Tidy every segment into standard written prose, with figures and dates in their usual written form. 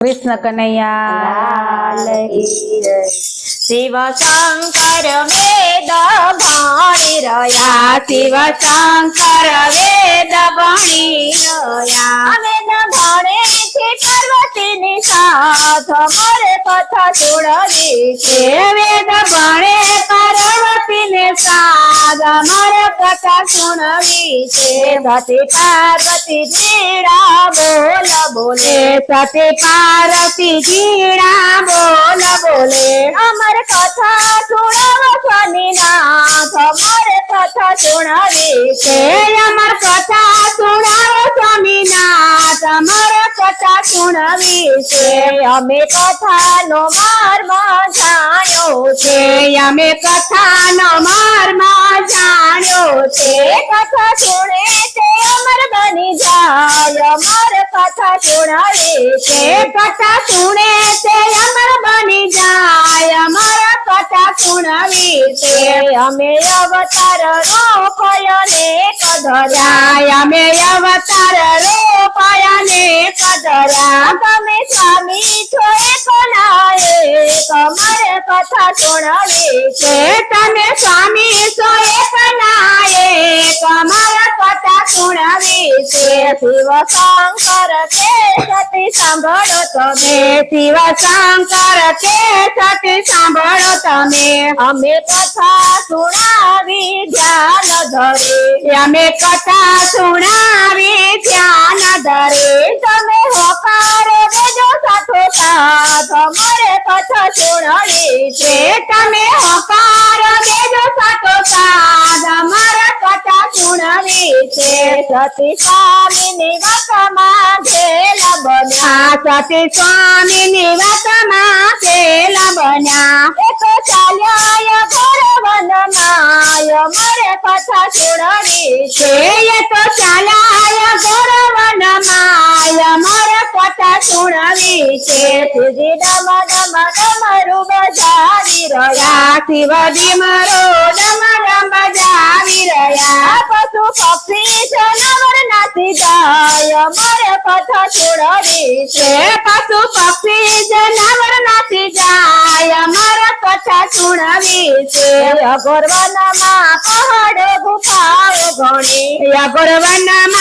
कृष्ण कन्हैया लाल की जय। शिव शंकर वेद भणी रया, शिव शंकर वेद भणी रया, वेद भणे છે પાર્વતીની સાથ મારે કથા સુણવી છે। वेद भणे पार्वतीने साथ मारे कथा सुनवी छे। સતી પાર્વતી જીડા બોલ બોલે, सती पार्वती जीड़ा बोल बोले, અમર કથા સુણવ સ્વામીનાથ મારે કથા સુણવી છે। अमर कथा सुनाव स्वामीनाथ अमर कथा सुनवी छे। અમે કથાનો મર્મ જાણ્યો છે। અમે કથાનો મર્મ જાણ્યો છે। કથા સુણે તે અમર બની જાય, અમર કથા સુણાવે છે। કથા સુણે તે અમર બની જાય, અમર કથા સુણવી છે। અમે અવતાર રોપયને કધર્યા, અમે અવતાર રોપાયને કદર્યા, તમે સ્વામી છો એકલા એક, અમારે કથા સુણાવે છે। તમે સ્વામી છો એકલા એક, અમાર કથા સુણવી છે। શિવ શંકર કે સતી સાંભળો તમે, શિવ શંકર કે સતી સાંભળો તમે, અમે કથા સુણાવી ધ્યાન ધરે। અમે કથા સુણાવી ધ્યાન ધરે, તમે હોકાર દેજો સાથો સાથ, અમારે કથા સુણાવી છે। તમે હોકાર દેજો સાતો સાથ, અમાર કથા સુણવી છે। સતી સ્વામીની વાતમાં ઘેલા બન્યા, સતી સ્વામીની વાતમાં પેલા બન્યા, એક ચાલ્યા ઘોર વનમાં, અમારે કથા સુણાવી છે। એ તો ચાલાય ગોરવનમાં અમાર કથા સુણવી છે। શ્રીજી ડમ ડમ ડમરું બજાવી રહ્યા, શિવજી મારો ડમ ડમ બજાવી રહ્યા, પશુ પક્ષી જનાવર નાસી જાય, અમારે કથા સુણાવી છે। પશુ પક્ષી જનાવર નાસી જાય, અમાર કથા સુણવી છે। અગરવનમાં પહાડ ગુફાઓ ઘણી, ગોરવનમાં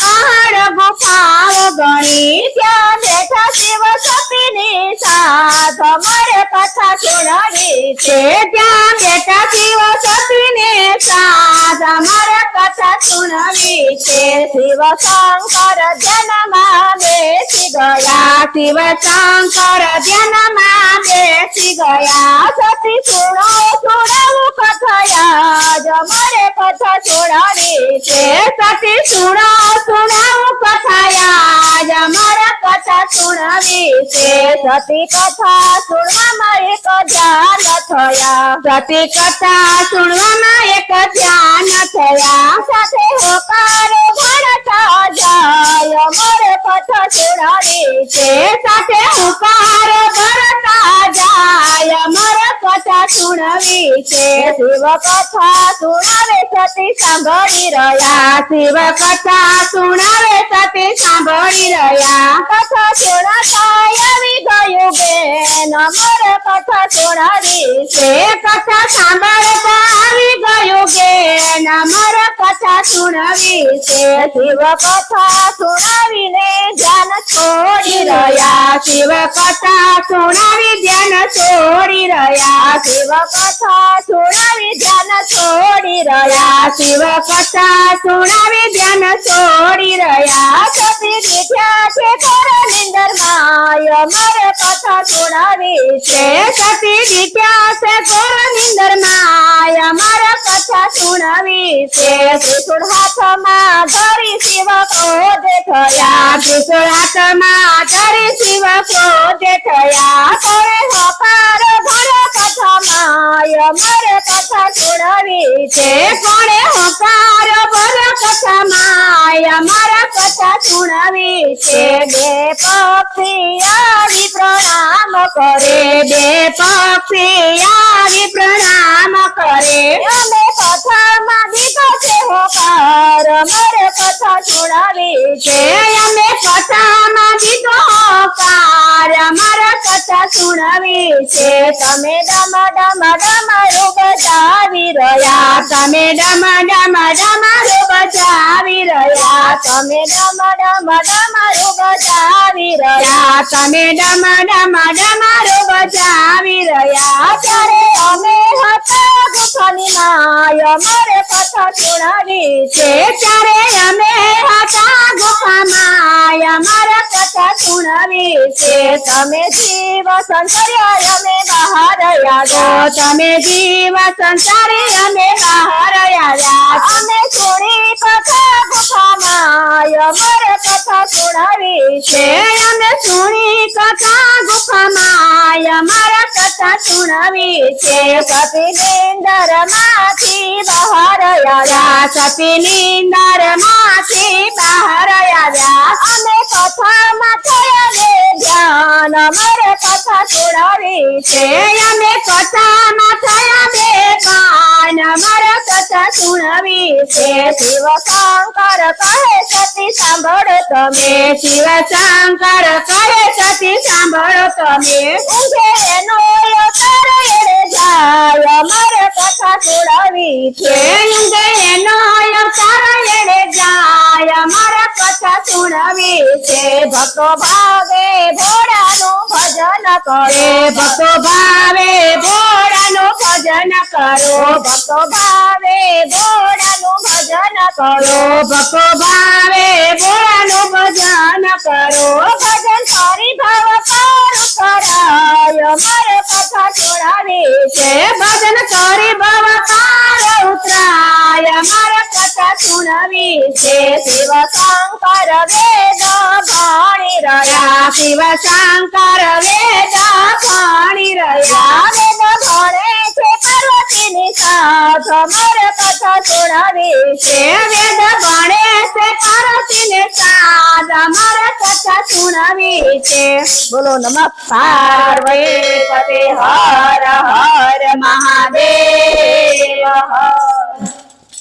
પહાડ ગુફાઓ ગણી, ત્યાં બેઠા શિવ સતીની સાથ, અમારે કથા સુણાવી છે। ત્યાં બેઠા શિવ સતીને સાથ, અમાર કથા સુણવી છે। શિવ શંકર ધ્યાનમાં બેસી ગયા, શિવ શંકર ધ્યાનમાં બેસી ગયા, સતી સુણો સુણાવું કથાયા, અમારે કથા સુણાવી છે। સતી સુણો સુણાવું કથાયા, અમાર કથા સુણવી છે। સતી કથા સુણવામાં એક ધ્યાન થયા, સતી કથા સુણવામાં એક ધ્યાન થયા, સાથે હોકારો ભણતા જાય, અમારે કથા સુણાવી છે। સાથે હુંકાર ભરતા જાય, અમાર કથા સુણવી છે। શિવ કથા સુણાવે સતી સાંભળી રહ્યા, શિવ કથા સુણાવે સતી સાંભળી રહ્યા, કથા સુણાતા આવી ગયું બેન, અમારે કથા સુણાવી છે। કથા સાંભળતા આવી ગયું કે અમાર કથા સુણવી છે। શિવ કથા સુણાવીને ધ્યાન છોડી રહ્યા, શિવ કથા સુણાવી ધ્યાન છોડી રહ્યા, શિવ કથા સુણાવી ધ્યાન છોડી રહ્યા। શિવ કથા સુણાવી ધ્યાન છોડી રહ્યા, સતી દીઠ્યા છે ઘોર નિંદરમાં, અમારે કથા સુણાવી છે। સતી દીઠ્યા છે ઘોર નિંદરમાં, અમાર કથા સુણવી છે। ત્રિશૂળ હાથમાં ધરી શિવ ક્રોધે થયા, ત્રિશૂળ હાથમાં ધરી શિવ ક્રોધે થયા, કરે હોકાર ભર કથામાં, અમારે કથા સુણાવી છે। કોણે હોકાર ભર કથામાં અમાર કથા સુણવી છે। બે પક્ષી આવી પ્રણામ કરે, બે પક્ષી આવી પ્રણામ કરે, અમે કથામાં દીધો છે હોકાર, અમારે કથા સુણાવી છે। અમે કથામાં દીધો હોકાર, છે. તમે ડમરૂ બજાવી રહ્યા, તમે ડમરૂ બજાવી રહ્યા, તમે ડમરૂ બજાવી રહ્યા. તમે ડમરૂ બજાવી રહ્યા. ત્યારે અમે હતા ગુફાની માય અમારે કથા સુણાવી છે. ત્યારે અમે હતા ગુફામાં અમારા કથા સુણાવી છે. તમે જીવ સંસાર્યા અમે બહાર આવ્યા. તમે જીવ સંસારી અમે બહાર આવ્યા. અમે સુણી કથા ગુફામાં અમારે કથા સુણાવી છે. અમે સુણી કથા ગુફામાં અમારા કથા સુણાવી છે. સતી નિંદર માંથી બહાર આવ્યા. સતી નિંદર માંથી બહાર આવ્યા. અમે કથામાં થયા ને ધ્યાન અમારે કથા સુણાવી છે. અમે કથામાં થયા બેભાન અમારા કથા સુણાવી છે. શિવ શંકર કહે સતી સાંભળો તમે. શિવ શંકર કહે સતી સાંભળો તમે. ઊંઘે એનો અવતાર એળે જાય અમારે કથા સુણાવી છે. ઊંઘે એનો અવતાર એળે જાય અમારા કથા સુણાવી છે. ભક્તો ભાવે ભોળાનું ભજન કરો. ભક્તો ભાવે ભોળાનું ભજન કરો. ભક્તો ભાવે ભોળાનું ભજન કરો. ભક્તો ભાવે ભોળાનું ભજન કરો. ભજન કરી ભાવ પાર કરાય અમારે કથા સુણાવી છે. ભજન કરી ભવ પાર ઉતરાય અમારા કથા સુણાવી છે. શિવ શંકર વેદ ભણી રહ્યા. શિવ શંકર વેદ ભણી રહ્યા. વેદ ભણે છે પાર્વતીની સાથ અમારે કથા સુણાવી છે. વેદ ભણે છે પાર્વતીને સાથ અમારા કથા સુણાવી છે. બોલો નમઃ પાર્વતી પતે હર હર મહાદેવ હર